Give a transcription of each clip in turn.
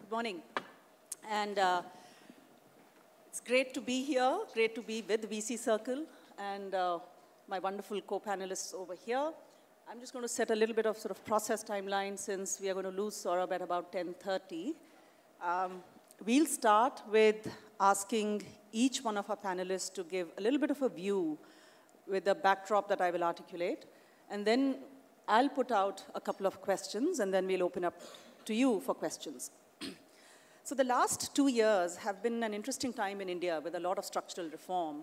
Good morning. And it's great to be here, great to be with VCCircle and my wonderful co-panelists over here. I'm just going to set a little bit of sort of process timeline since we are going to lose Saurabh at about 10:30. We'll start with asking each one of our panelists to give a little bit of a view with the backdrop that I will articulate. And then I'll put out a couple of questions, and then we'll open up to you for questions. So the last 2 years have been an interesting time in India with a lot of structural reform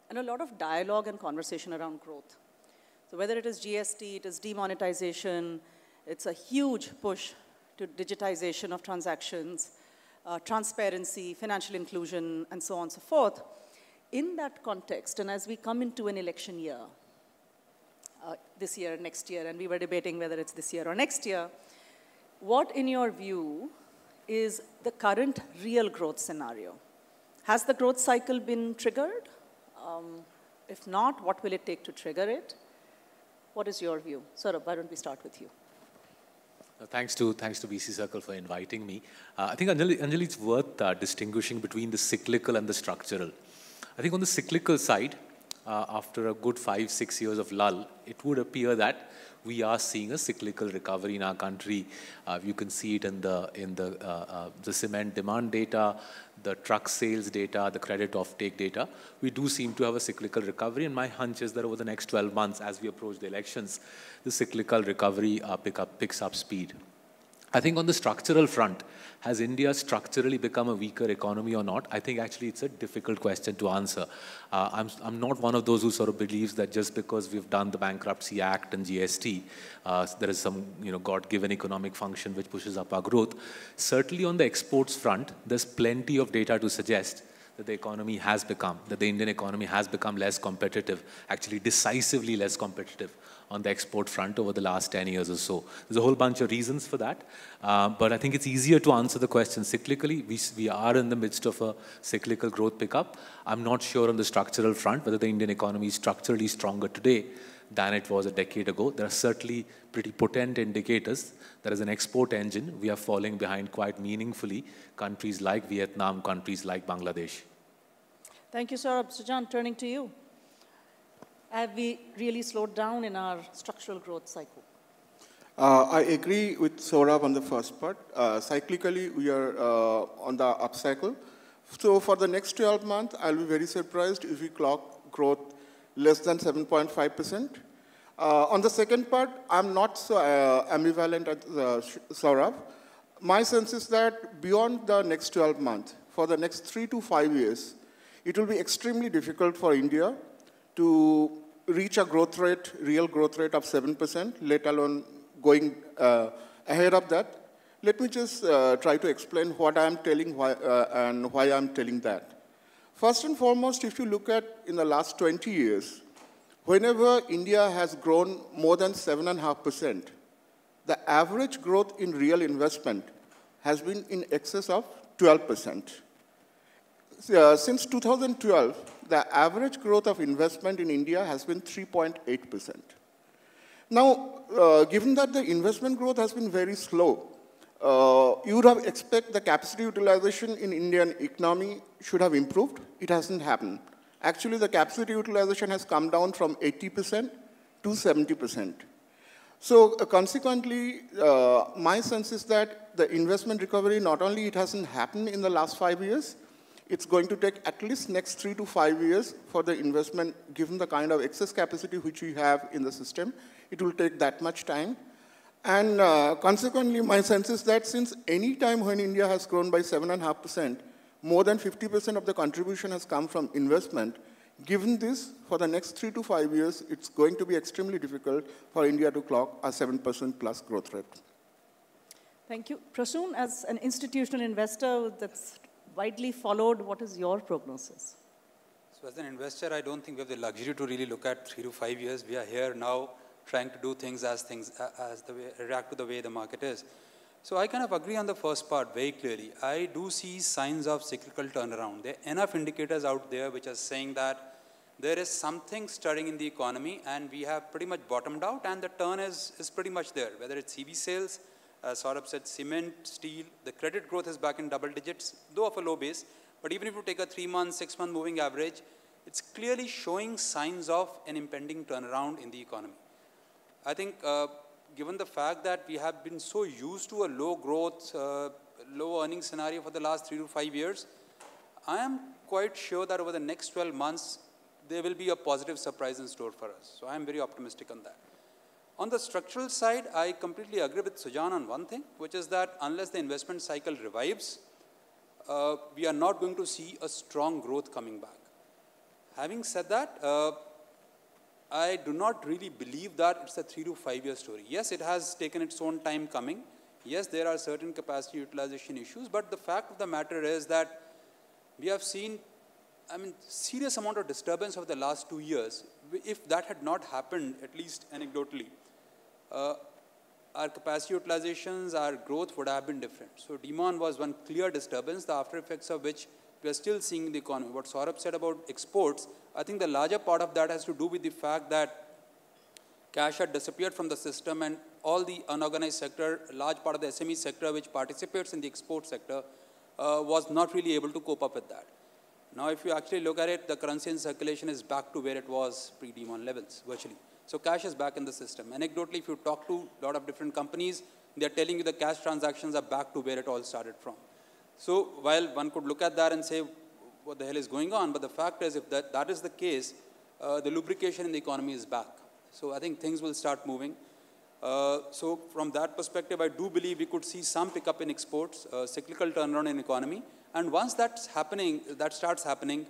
and a lot of dialogue and conversation around growth. So whether it is GST, it is demonetization, it's a huge push to digitization of transactions, transparency, financial inclusion, and so on and so forth. In that context, and as we come into an election year, this year, next year, and we were debating whether it's this year or next year, what, in your view, is the current real growth scenario? Has the growth cycle been triggered? If not, what will it take to trigger it? What is your view? Saurabh, why don't we start with you? Thanks to VCCircle for inviting me. I think, Anjali, it's worth distinguishing between the cyclical and the structural. I think on the cyclical side, after a good 5-6 years of lull, it would appear that we are seeing a cyclical recovery in our country. You can see it in the cement demand data, the truck sales data, the credit offtake data. We do seem to have a cyclical recovery, and my hunch is that over the next 12 months, as we approach the elections, the cyclical recovery picks up speed. I think on the structural front, has India structurally become a weaker economy or not? I think actually it's a difficult question to answer. I'm not one of those who sort of believes that just because we've done the Bankruptcy Act and GST, there is some God-given economic function which pushes up our growth. Certainly on the exports front, there's plenty of data to suggest that the economy has become, that the Indian economy has become less competitive, actually decisively less competitive on the export front over the last 10 years or so. There's a whole bunch of reasons for that, but I think it's easier to answer the question cyclically. We are in the midst of a cyclical growth pickup. I'm not sure on the structural front whether the Indian economy is structurally stronger today than it was a decade ago. There are certainly pretty potent indicators that as an export engine, we are falling behind quite meaningfully countries like Vietnam, countries like Bangladesh. Thank you, Saurabh. Sujan, turning to you. Have we really slowed down in our structural growth cycle? I agree with Saurabh on the first part. Cyclically, we are on the upcycle. So for the next 12 months, I'll be very surprised if we clock growth less than 7.5%. On the second part, I'm not so ambivalent as Saurabh. My sense is that beyond the next 12 months, for the next 3 to 5 years, it will be extremely difficult for India to reach a growth rate, real growth rate of 7%, let alone going ahead of that. Let me just try to explain what I'm telling and why I'm telling that. First and foremost, if you look at in the last 20 years, whenever India has grown more than 7.5%, the average growth in real investment has been in excess of 12%. Since 2012, the average growth of investment in India has been 3.8%. Now, given that the investment growth has been very slow, you would have expected the capacity utilization in Indian economy should have improved. It hasn't happened. Actually, the capacity utilization has come down from 80% to 70%. So consequently, my sense is that the investment recovery, not only it hasn't happened in the last 5 years, it's going to take at least next 3 to 5 years for the investment, given the kind of excess capacity which we have in the system. It will take that much time. And consequently, my sense is that since any time when India has grown by 7.5%, more than 50% of the contribution has come from investment. Given this, for the next 3 to 5 years, it's going to be extremely difficult for India to clock a 7% plus growth rate. Thank you. Prasoon, as an institutional investor that's widely followed, what is your prognosis? So as an investor, I don't think we have the luxury to really look at 3 to 5 years. We are here now trying to do things react to the way the market is. So I kind of agree on the first part very clearly. I do see signs of cyclical turnaround. There are enough indicators out there which are saying that there is something stirring in the economy and we have pretty much bottomed out and the turn is pretty much there, whether it's CV sales, As Saurabh said, cement, steel, the credit growth is back in double digits, though of a low base. But even if you take a 3-month, 6-month moving average, it's clearly showing signs of an impending turnaround in the economy. I think given the fact that we have been so used to a low growth, low earnings scenario for the last 3 to 5 years, I am quite sure that over the next 12 months, there will be a positive surprise in store for us. So I am very optimistic on that. On the structural side, I completely agree with Sujan on one thing, which is that unless the investment cycle revives, we are not going to see a strong growth coming back. Having said that, I do not really believe that it's a 3 to 5 year story. Yes, it has taken its own time coming. Yes, there are certain capacity utilization issues, but the fact of the matter is that we have seen, serious amount of disturbance over the last 2 years. If that had not happened, at least anecdotally, our capacity utilizations, our growth would have been different. So demand was one clear disturbance, the after effects of which we are still seeing in the economy. What Saurabh said about exports, I think the larger part of that has to do with the fact that cash had disappeared from the system and all the unorganized sector, a large part of the SME sector which participates in the export sector was not really able to cope up with that. Now, if you actually look at it, the currency in circulation is back to where it was pre-demand levels, virtually. So cash is back in the system. Anecdotally, if you talk to a lot of different companies, they're telling you the cash transactions are back to where it all started from. So while one could look at that and say, what the hell is going on? But the fact is, if that is the case, the lubrication in the economy is back. So I think things will start moving. So from that perspective, I do believe we could see some pickup in exports, cyclical turnaround in economy. And once that's happening, that starts happening,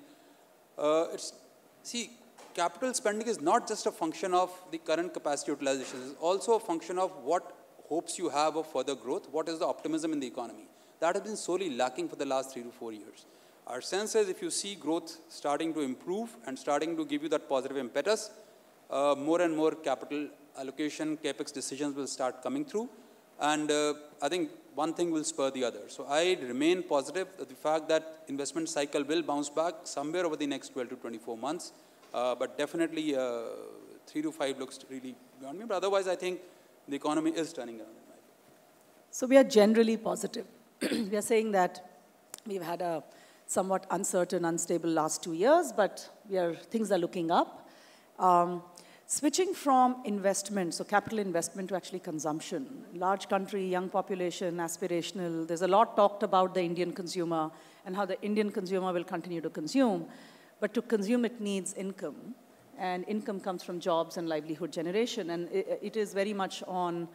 capital spending is not just a function of the current capacity utilization. It's also a function of what hopes you have of further growth, what is the optimism in the economy. That has been sorely lacking for the last 3 to 4 years. Our sense is if you see growth starting to improve and starting to give you that positive impetus, more and more capital allocation, capex decisions will start coming through. And I think one thing will spur the other. So I remain positive that the fact that investment cycle will bounce back somewhere over the next 12 to 24 months. But definitely 3 to 5 looks really beyond me. But otherwise, I think the economy is turning around. So we are generally positive. We are saying that we've had a somewhat uncertain, unstable last 2 years, but things are looking up. Switching from investment, so capital investment, to actually consumption. Large country, young population, aspirational. There's a lot talked about the Indian consumer and how the Indian consumer will continue to consume. But to consume, it needs income. And income comes from jobs and livelihood generation. And it is very much on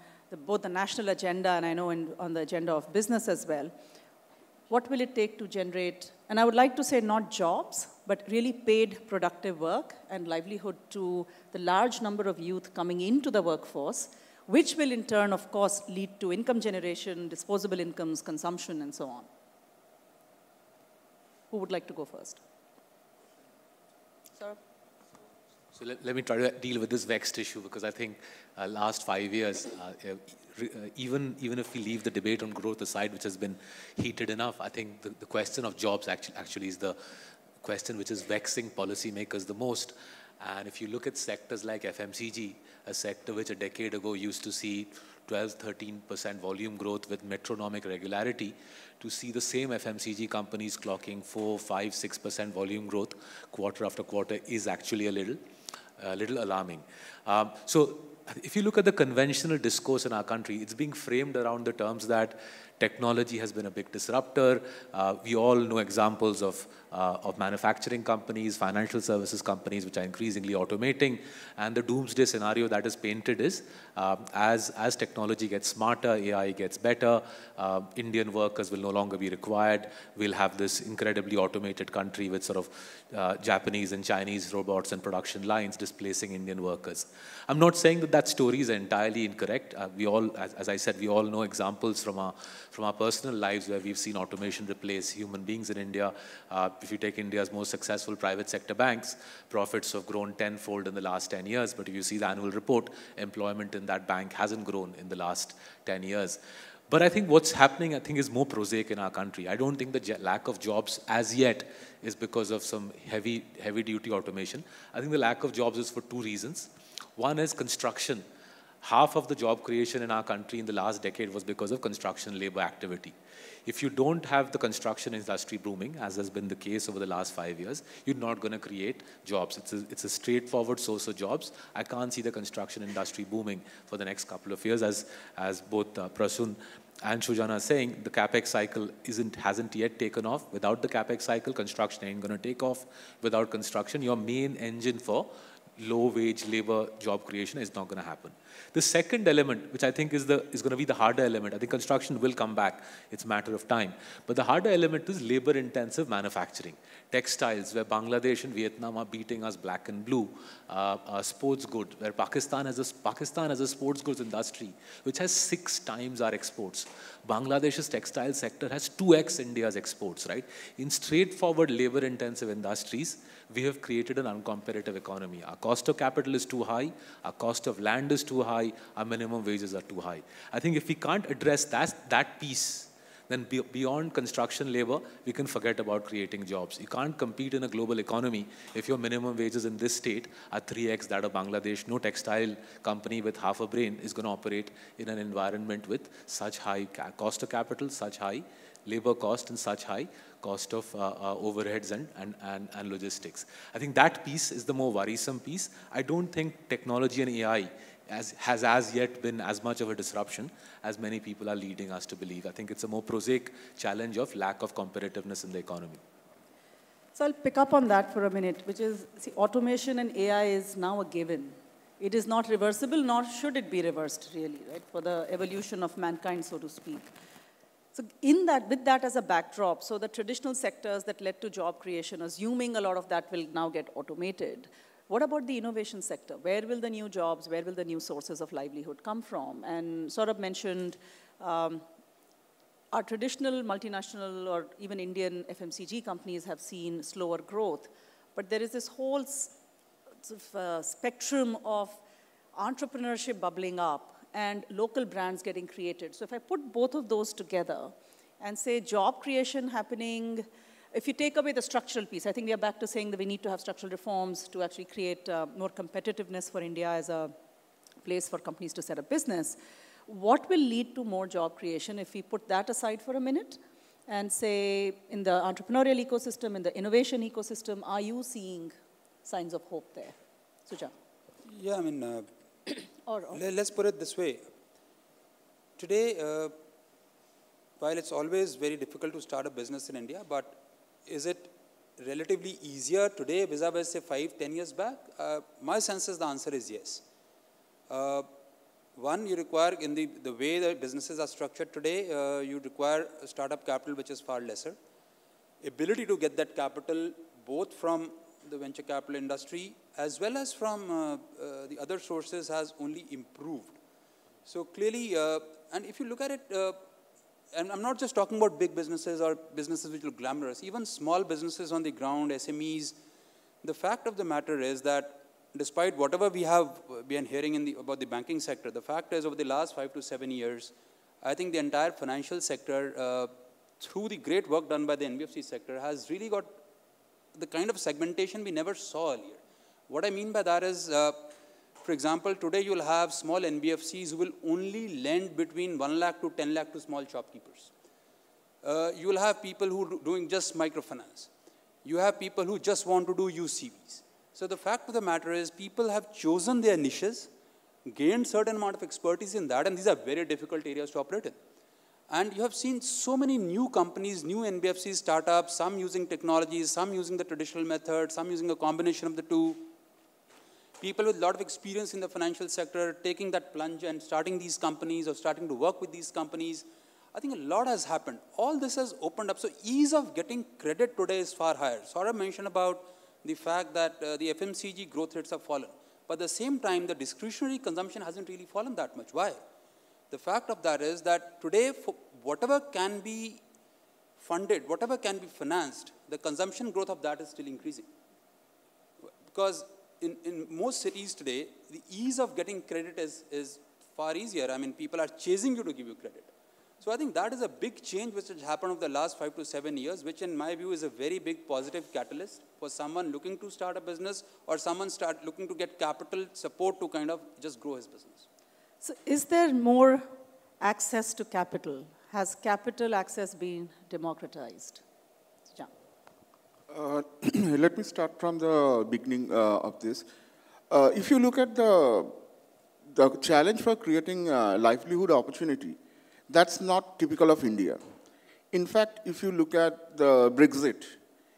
both the national agenda and I know on the agenda of business as well. What will it take to generate, and I would like to say not jobs, but really paid productive work and livelihood to the large number of youth coming into the workforce, which will in turn, of course, lead to income generation, disposable incomes, consumption, and so on. Who would like to go first? Sir? So let me try to deal with this vexed issue because I think last 5 years, even if we leave the debate on growth aside, which has been heated enough, I think the question of jobs actually is the question which is vexing policymakers the most. And if you look at sectors like FMCG, a sector which a decade ago used to see 12-13% volume growth with metronomic regularity, to see the same FMCG companies clocking 4-5-6% volume growth quarter after quarter is actually a little alarming. So if you look at the conventional discourse in our country, it's being framed around the terms that technology has been a big disruptor. We all know examples of manufacturing companies, financial services companies, which are increasingly automating. And the doomsday scenario that is painted is, as technology gets smarter, AI gets better, Indian workers will no longer be required. We'll have this incredibly automated country with sort of Japanese and Chinese robots and production lines displacing Indian workers. I'm not saying that story is entirely incorrect. We all, as I said, we all know examples from our personal lives where we've seen automation replace human beings in India. If you take India's most successful private sector banks, profits have grown tenfold in the last 10 years. But if you see the annual report, employment in that bank hasn't grown in the last 10 years. But I think what's happening, is more prosaic in our country. I don't think the lack of jobs as yet is because of some heavy-duty automation. I think the lack of jobs is for two reasons. One is construction. half of the job creation in our country in the last decade was because of construction labor activity. If you don't have the construction industry booming, as has been the case over the last 5 years, you're not going to create jobs. It's a straightforward source of jobs. I can't see the construction industry booming for the next couple of years. As both Prasun and Shujana are saying, the capex cycle hasn't yet taken off. Without the capex cycle, construction ain't going to take off. Without construction, your main engine for low-wage labor job creation is not going to happen. The second element, which I think is going to be the harder element, I think construction will come back. It's a matter of time. But the harder element is labor-intensive manufacturing. Textiles, where Bangladesh and Vietnam are beating us black and blue. Sports goods, where Pakistan has a sports goods industry, which has 6 times our exports. Bangladesh's textile sector has 2x India's exports, right? In straightforward labor-intensive industries, we have created an uncompetitive economy. Our cost of capital is too high, our cost of land is too high, our minimum wages are too high. I think if we can't address that piece, then beyond construction labor, we can forget about creating jobs. You can't compete in a global economy if your minimum wages in this state are 3x that of Bangladesh. No textile company with half a brain is going to operate in an environment with such high cost of capital, such high labor cost, and such high cost of overheads and logistics. I think that piece is the more worrisome piece. I don't think technology and AI has as yet been as much of a disruption as many people are leading us to believe. I think it's a more prosaic challenge of lack of competitiveness in the economy. So I'll pick up on that for a minute, which is, see, automation and AI is now a given. It is not reversible, nor should it be reversed, really, right, for the evolution of mankind, so to speak. So with that as a backdrop, so the traditional sectors that led to job creation, assuming a lot of that will now get automated, what about the innovation sector? Where will the new jobs, where will the new sources of livelihood come from? And Saurabh mentioned our traditional multinational or even Indian FMCG companies have seen slower growth, but there is this whole spectrum of entrepreneurship bubbling up and local brands getting created. So if I put both of those together and say job creation happening, if you take away the structural piece, I think we are back to saying that we need to have structural reforms to actually create more competitiveness for India as a place for companies to set up business. What will lead to more job creation if we put that aside for a minute and say in the entrepreneurial ecosystem, in the innovation ecosystem, are you seeing signs of hope there? Suja. Yeah, I mean, let's put it this way. Today, while it's always very difficult to start a business in India, but is it relatively easier today vis-a-vis, say, 5-10 years back? My sense is the answer is yes. One, you require, in the way the businesses are structured today, you require a startup capital which is far lesser. Ability to get that capital both from the venture capital industry as well as from the other sources has only improved. So clearly, and if you look at it, and I'm not just talking about big businesses or businesses which look glamorous, even small businesses on the ground, SMEs, the fact of the matter is that despite whatever we have been hearing about the banking sector, the fact is over the last 5 to 7 years, I think the entire financial sector, through the great work done by the NBFC sector, has really got the kind of segmentation we never saw earlier. What I mean by that is, for example, today you'll have small NBFCs who will only lend between 1 lakh to 10 lakh to small shopkeepers. You will have people who are doing just microfinance. You have people who just want to do UCVs. So the fact of the matter is people have chosen their niches, gained certain amount of expertise in that, and these are very difficult areas to operate in. And you have seen so many new companies, new NBFCs, startups, some using technologies, some using the traditional method, some using a combination of the two. People with a lot of experience in the financial sector taking that plunge and starting these companies or starting to work with these companies. I think a lot has happened. All this has opened up. So ease of getting credit today is far higher. Saurabh mentioned about the fact that the FMCG growth rates have fallen. But at the same time, the discretionary consumption hasn't really fallen that much. Why? The fact of that is that today, whatever can be funded, whatever can be financed, the consumption growth of that is still increasing. Because in most cities today, the ease of getting credit is far easier. I mean, people are chasing you to give you credit. So I think that is a big change which has happened over the last 5 to 7 years, which in my view is a very big positive catalyst for someone looking to start a business or someone looking to get capital support to kind of just grow his business. So is there more access to capital? Has capital access been democratized? Yeah. Let me start from the beginning of this. If you look at the challenge for creating livelihood opportunity, that's not typical of India. In fact, if you look at the Brexit,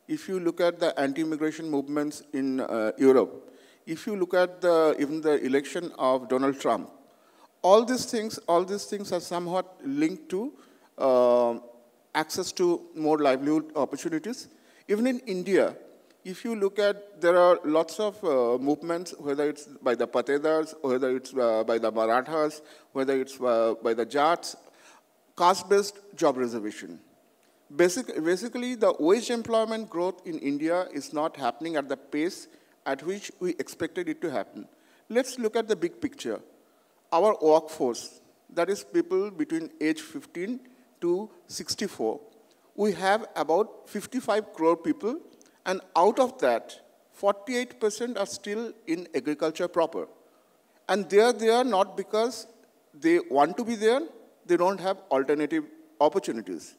if you look at the anti-immigration movements in Europe, if you look at even the election of Donald Trump, all these things are somewhat linked to access to more livelihood opportunities. Even in India, if you look at, there are lots of movements, whether it's by the Patedars, whether it's by the Marathas, whether it's by the Jats, caste-based job reservation. Basically, the wage employment growth in India is not happening at the pace at which we expected it to happen. Let's look at the big picture. Our workforce, that is people between age 15 to 64, we have about 55 crore people, and out of that, 48% are still in agriculture proper. And they are there not because they want to be there, they don't have alternative opportunities.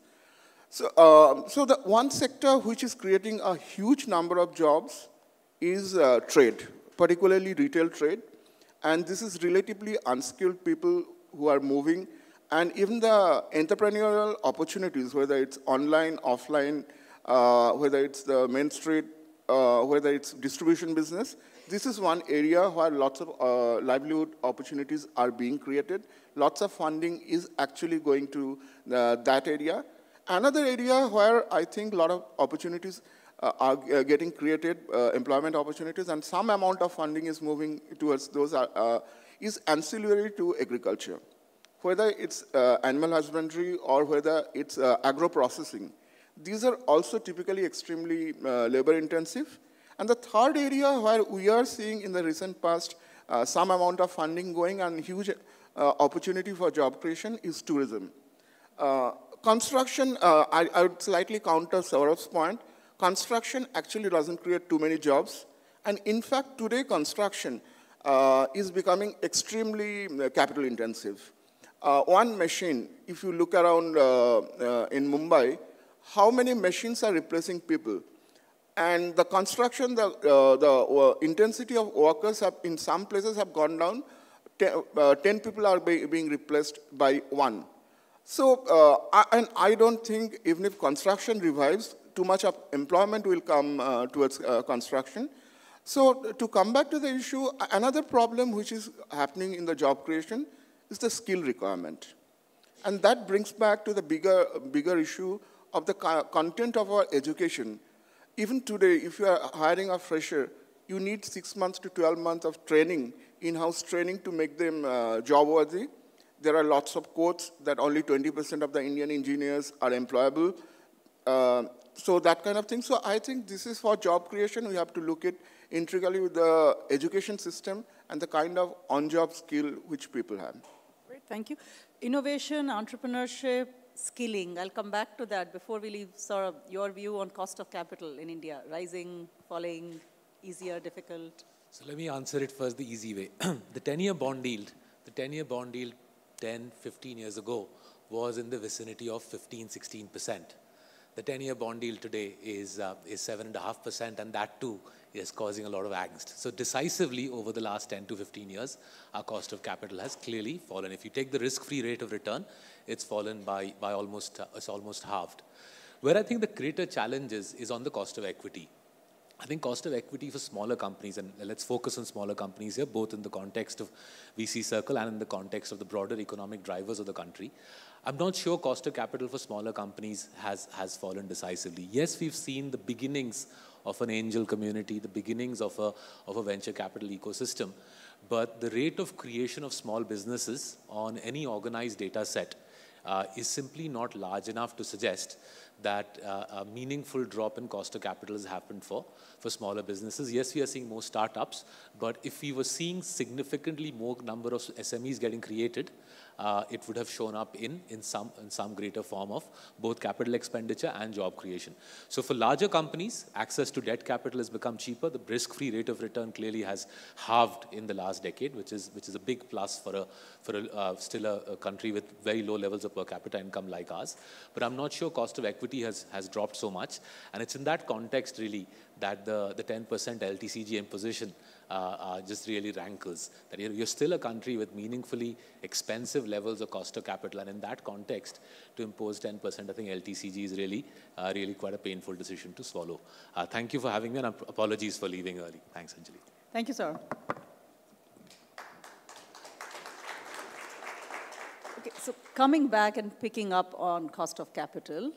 So, so the one sector which is creating a huge number of jobs is trade, particularly retail trade. And this is relatively unskilled people who are moving. And even the entrepreneurial opportunities, whether it's online, offline, whether it's the main street, whether it's distribution business, this is one area where lots of livelihood opportunities are being created. Lots of funding is actually going to that area. Another area where I think a lot of opportunities are getting created, employment opportunities, and some amount of funding is moving towards those, is ancillary to agriculture. Whether it's animal husbandry or whether it's agro-processing. These are also typically extremely labor-intensive. And the third area where we are seeing in the recent past some amount of funding going and huge opportunity for job creation is tourism. Construction, I would slightly counter Saurav's point. Construction actually doesn't create too many jobs. And in fact, today construction is becoming extremely capital intensive. One machine, if you look around in Mumbai, how many machines are replacing people? And the construction, the intensity of workers have, in some places have gone down. 10 people are being replaced by one. So, and I don't think even if construction revives, too much of employment will come towards construction. So to come back to the issue, another problem which is happening in the job creation is the skill requirement. And that brings back to the bigger issue of the content of our education. Even today, if you are hiring a fresher, you need 6 months to 12 months of training, in-house training to make them job-worthy. There are lots of quotes that only 20% of the Indian engineers are employable. So that kind of thing. So I think this is for job creation. We have to look at integrally with the education system and the kind of on-job skill which people have. Great, thank you. Innovation, entrepreneurship, skilling. I'll come back to that before we leave, Saurabh, your view on cost of capital in India, rising, falling, easier, difficult. So let me answer it first the easy way. The 10-year bond yield 10, 15 years ago was in the vicinity of 15, 16%. The 10-year bond yield today is 7.5%, and that too is causing a lot of angst. So decisively over the last 10 to 15 years, our cost of capital has clearly fallen. If you take the risk-free rate of return, it's fallen by almost, it's almost halved. Where I think the greater challenge is on the cost of equity. I think cost of equity for smaller companies, and let's focus on smaller companies here, both in the context of VCCircle and in the context of the broader economic drivers of the country. I'm not sure cost of capital for smaller companies has fallen decisively. Yes, we've seen the beginnings of an angel community, the beginnings of a venture capital ecosystem, but the rate of creation of small businesses on any organized data set is simply not large enough to suggest that a meaningful drop in cost of capital has happened for smaller businesses. Yes, we are seeing more startups, but if we were seeing significantly more number of SMEs getting created, it would have shown up in some greater form of both capital expenditure and job creation. So for larger companies, access to debt capital has become cheaper. The risk-free rate of return clearly has halved in the last decade, which is a big plus for still a country with very low levels of per capita income like ours. But I'm not sure cost of equity has dropped so much, and it's in that context really that the 10% LTCG imposition just really rankles. That you're still a country with meaningfully expensive levels of cost of capital, and in that context, to impose 10%, I think LTCG is really quite a painful decision to swallow. Thank you for having me, and apologies for leaving early. Thanks, Anjali. Thank you, sir. Okay, so coming back and picking up on cost of capital,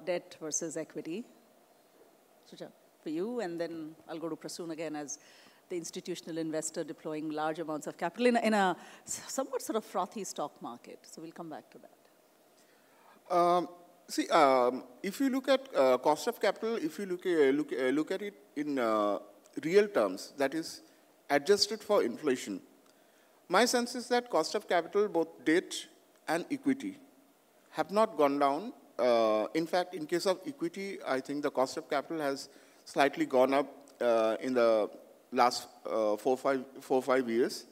debt versus equity. Suja, for you, and then I'll go to Prasoon again as the institutional investor deploying large amounts of capital in a somewhat sort of frothy stock market. So we'll come back to that. If you look at cost of capital, if you look at it in real terms, that is adjusted for inflation, my sense is that cost of capital, both debt and equity, have not gone down. In fact, in case of equity, I think the cost of capital has slightly gone up in the last 4-5 years.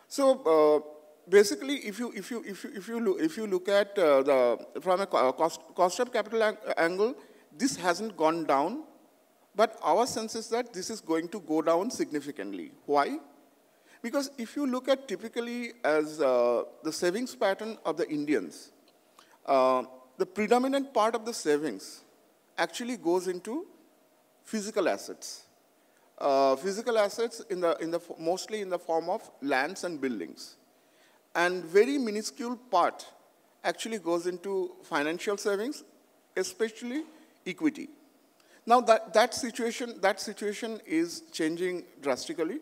So basically, if you look at from a cost of capital angle, this hasn't gone down, but our sense is that this is going to go down significantly. Why? Because if you look at typically as the savings pattern of the Indians, the predominant part of the savings actually goes into physical assets. Physical assets mostly in the form of lands and buildings. And very minuscule part actually goes into financial savings, especially equity. Now that situation is changing drastically.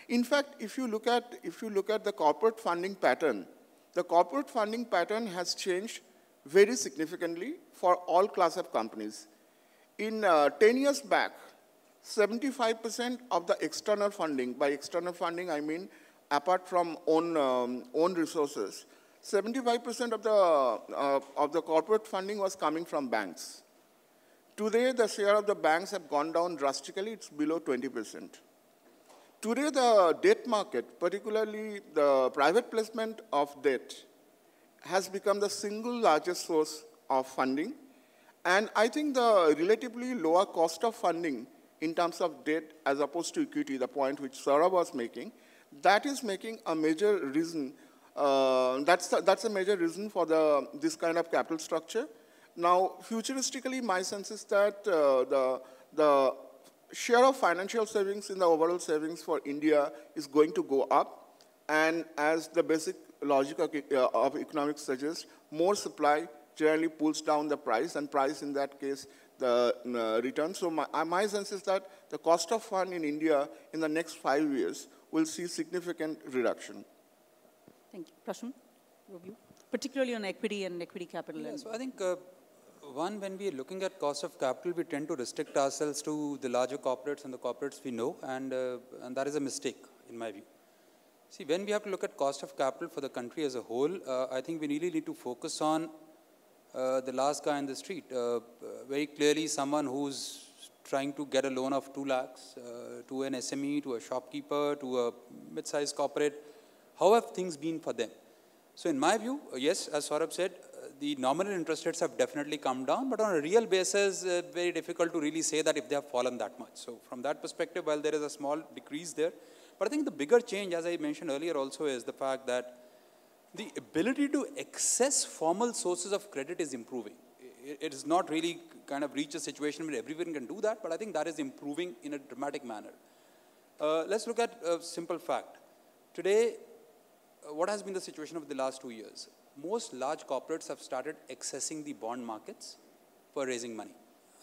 In fact, if you look at the corporate funding pattern, the corporate funding pattern has changed very significantly for all class of companies. In 10 years back, 75% of the external funding, by external funding I mean apart from own resources, 75% of the corporate funding was coming from banks. Today, the share of the banks have gone down drastically. It's below 20%. Today, the debt market, particularly the private placement of debt, has become the single largest source of funding. And I think the relatively lower cost of funding in terms of debt as opposed to equity, the point which Saurabh was making, that is making a major reason. That's a major reason for this kind of capital structure. Now, futuristically, my sense is that the share of financial savings in the overall savings for India is going to go up. And as the basic logic of economics suggests, more supply generally pulls down the price, and price in that case, the return. So my sense is that the cost of fund in India in the next 5 years will see significant reduction. Thank you. Prasoon, your view? Particularly on equity and equity capital. Yeah, so I think, one, when we are looking at cost of capital, we tend to restrict ourselves to the larger corporates and the corporates we know, and that is a mistake, in my view. See, when we have to look at cost of capital for the country as a whole, I think we really need to focus on the last guy in the street. Very clearly, someone who's trying to get a loan of 2 lakhs to an SME, to a shopkeeper, to a mid-sized corporate. How have things been for them? So in my view, yes, as Saurabh said, the nominal interest rates have definitely come down, but on a real basis, very difficult to really say that if they have fallen that much. So from that perspective, while there is a small decrease there, but I think the bigger change, as I mentioned earlier also, is the fact that the ability to access formal sources of credit is improving. It is not really kind of reached a situation where everyone can do that, but I think that is improving in a dramatic manner. Let's look at a simple fact. Today, what has been the situation of the last 2 years? Most large corporates have started accessing the bond markets for raising money.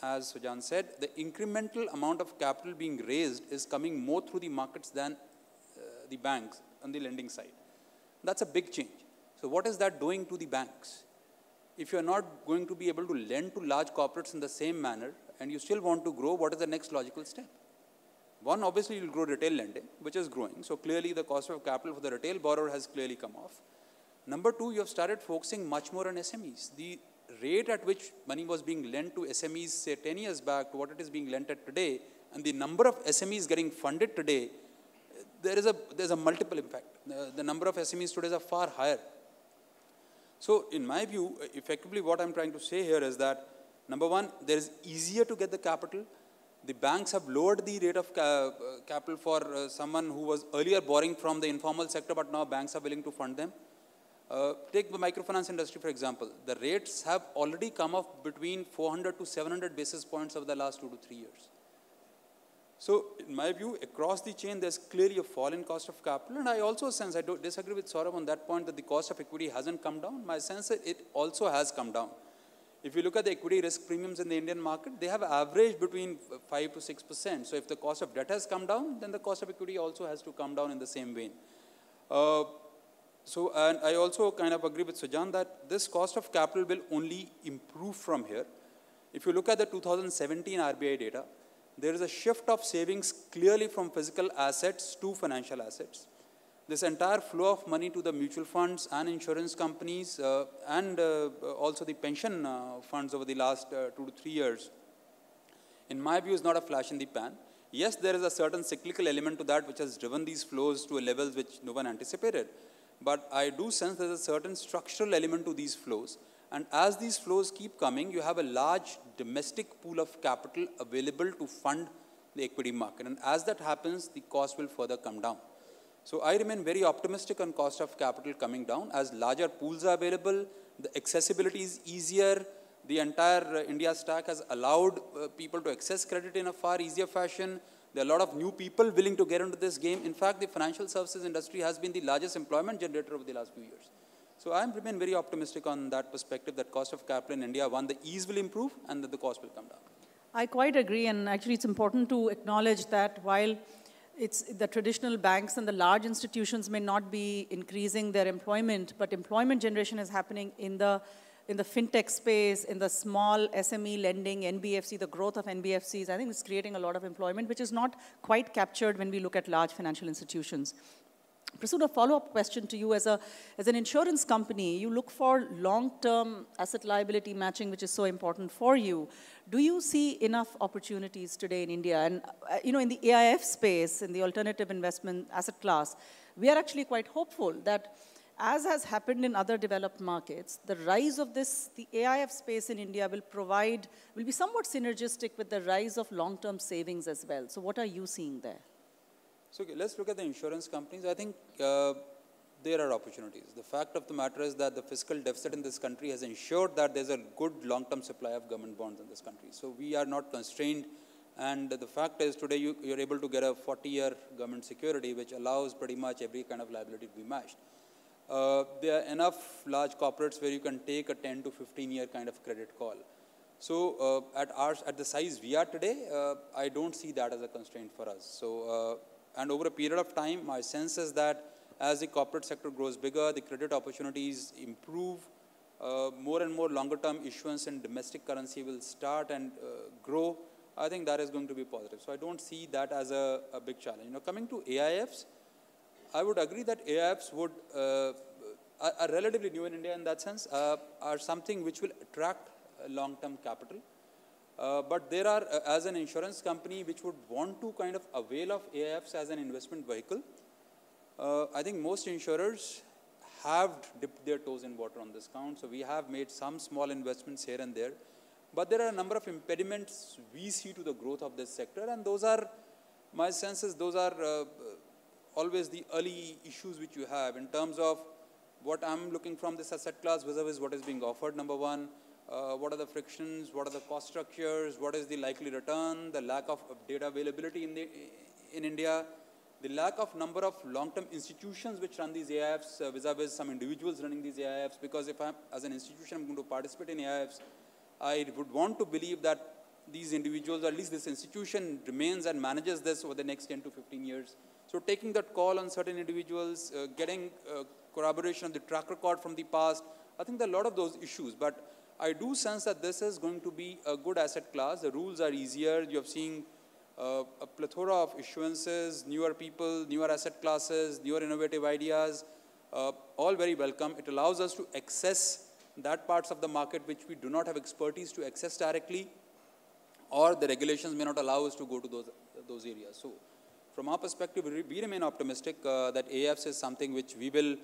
As Sujan said, the incremental amount of capital being raised is coming more through the markets than the banks on the lending side. That's a big change. So what is that doing to the banks? if you're not going to be able to lend to large corporates in the same manner, and you still want to grow, what is the next logical step? One, obviously, you'll grow retail lending, which is growing. So clearly, the cost of capital for the retail borrower has clearly come off. Number two, you have started focusing much more on SMEs. The rate at which money was being lent to SMEs, say 10 years back, to what it is being lent at today, and the number of SMEs getting funded today, there's a multiple impact. The number of SMEs today are far higher. So in my view, effectively what I'm trying to say here is that, number one, there is easier to get the capital. The banks have lowered the rate of capital for someone who was earlier borrowing from the informal sector, but now banks are willing to fund them. Take the microfinance industry, for example. The rates have already come up between 400 to 700 basis points over the last 2 to 3 years. So, in my view, across the chain, there's clearly a fall in cost of capital. And I also sense, I don't disagree with Saurabh on that point, that the cost of equity hasn't come down. My sense is it also has come down. If you look at the equity risk premiums in the Indian market, they have averaged between 5 to 6%. So, if the cost of debt has come down, then the cost of equity also has to come down in the same vein. And I also kind of agree with Sujan that this cost of capital will only improve from here. If you look at the 2017 RBI data, there is a shift of savings clearly from physical assets to financial assets. This entire flow of money to the mutual funds and insurance companies and also the pension funds over the last 2 to 3 years, in my view, is not a flash in the pan. Yes, there is a certain cyclical element to that which has driven these flows to a level which no one anticipated. But I do sense there's a certain structural element to these flows. And as these flows keep coming, you have a large domestic pool of capital available to fund the equity market. And as that happens, the cost will further come down. So I remain very optimistic on cost of capital coming down as larger pools are available, the accessibility is easier, the entire India stack has allowed people to access credit in a far easier fashion. There are a lot of new people willing to get into this game. In fact, the financial services industry has been the largest employment generator over the last few years. So I remain very optimistic on that perspective that cost of capital in India, one, the ease will improve and that the cost will come down. I quite agree, and actually it's important to acknowledge that while it's the traditional banks and the large institutions may not be increasing their employment, but employment generation is happening in the fintech space, in the small SME lending, NBFC, the growth of NBFCs. I think it's creating a lot of employment, which is not quite captured when we look at large financial institutions. Prasoon, a follow-up question to you. As an insurance company, you look for long-term asset liability matching, which is so important for you. Do you see enough opportunities today in India? And in the AIF space, in the alternative investment asset class, we are actually quite hopeful that, as has happened in other developed markets, the rise of the AIF space in India will be somewhat synergistic with the rise of long-term savings as well. So what are you seeing there? So let's look at the insurance companies. I think there are opportunities. The fact of the matter is that the fiscal deficit in this country has ensured that there's a good long-term supply of government bonds in this country. So we are not constrained. And the fact is today you're able to get a 40-year government security, which allows pretty much every kind of liability to be matched. There are enough large corporates where you can take a 10 to 15-year kind of credit call. So at the size we are today, I don't see that as a constraint for us. So, and over a period of time, my sense is that as the corporate sector grows bigger, the credit opportunities improve, more and more longer-term issuance in domestic currency will start and grow. I think that is going to be positive. So I don't see that as a big challenge. Coming to AIFs, I would agree that AIFs are relatively new in India in that sense, are something which will attract long-term capital. But there are, as an insurance company, which would want to kind of avail of AIFs as an investment vehicle, I think most insurers have dipped their toes in water on this count. So we have made some small investments here and there. But there are a number of impediments we see to the growth of this sector. And those are, my sense is, those are always the early issues which you have in terms of what I'm looking from this asset class vis-a-vis what is being offered, number one. What are the frictions, what are the cost structures, what is the likely return, the lack of data availability in India, the lack of number of long-term institutions which run these AIFs vis-a-vis some individuals running these AIFs, because if I'm, as an institution, I'm going to participate in AIFs, I would want to believe that these individuals, or at least this institution, remains and manages this over the next 10 to 15 years. So taking that call on certain individuals, getting corroboration of the track record from the past, I think there are a lot of those issues, but I do sense that this is going to be a good asset class. The rules are easier. You're seeing a plethora of issuances, newer people, newer asset classes, newer innovative ideas, all very welcome. It allows us to access that parts of the market which we do not have expertise to access directly, or the regulations may not allow us to go to those areas. So from our perspective, we remain optimistic that AIFs is something which we will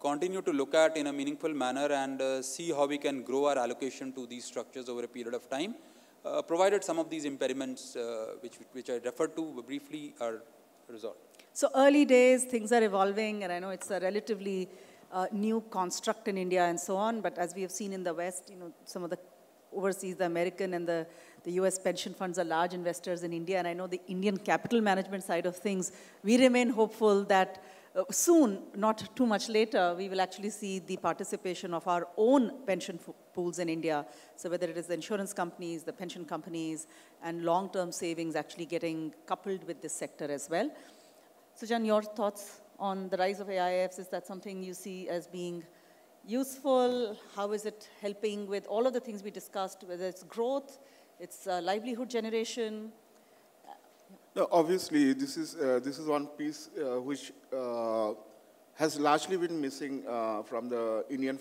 continue to look at in a meaningful manner and see how we can grow our allocation to these structures over a period of time, provided some of these impediments which I referred to briefly are resolved. So early days, things are evolving, and I know it's a relatively new construct in India and so on, but as we have seen in the West, you know, some of the overseas, the American and the US pension funds are large investors in India, and I know the Indian capital management side of things, we remain hopeful that soon, not too much later, we will actually see the participation of our own pension pools in India. So whether it is the insurance companies, the pension companies, and long-term savings actually getting coupled with this sector as well. Sujan, your thoughts on the rise of AIFs? Is that something you see as being useful? How is it helping with all of the things we discussed, whether it's growth, it's livelihood generation? No, obviously, this is one piece which has largely been missing from the Indian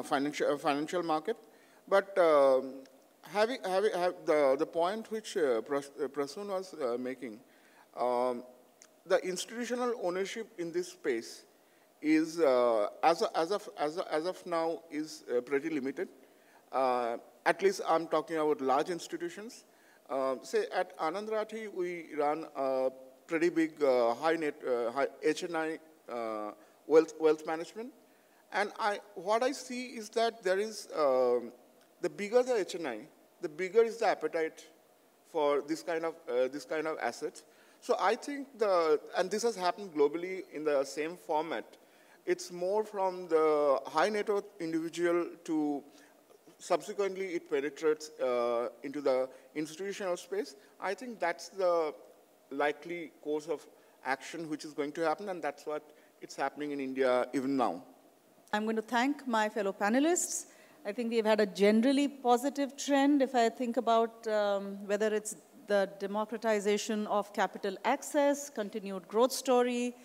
financial market. But having the point which Prasoon was making, the institutional ownership in this space is as of now is pretty limited. At least I'm talking about large institutions. Say at Anand Rathi, we run a pretty big high HNI wealth management, and what I see is that there is the bigger the HNI, the bigger is the appetite for this kind of assets. So I think and this has happened globally in the same format. It's more from the high net worth individual to subsequently it penetrates into the institutional space. I think that's the likely course of action which is going to happen, and that's what it's happening in India even now. I'm going to thank my fellow panelists. I think we've had a generally positive trend. If I think about whether it's the democratization of capital access, continued growth story,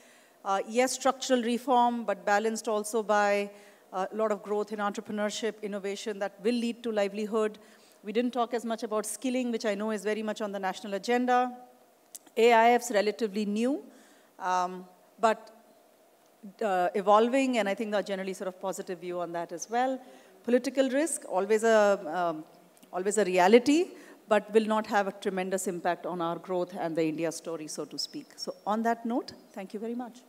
yes, structural reform, but balanced also by a lot of growth in entrepreneurship, innovation that will lead to livelihood. We didn't talk as much about skilling, which I know is very much on the national agenda. AIF's relatively new, but evolving, and I think a generally sort of positive view on that as well. Political risk, always a reality, but will not have a tremendous impact on our growth and the India story, so to speak. So on that note, thank you very much.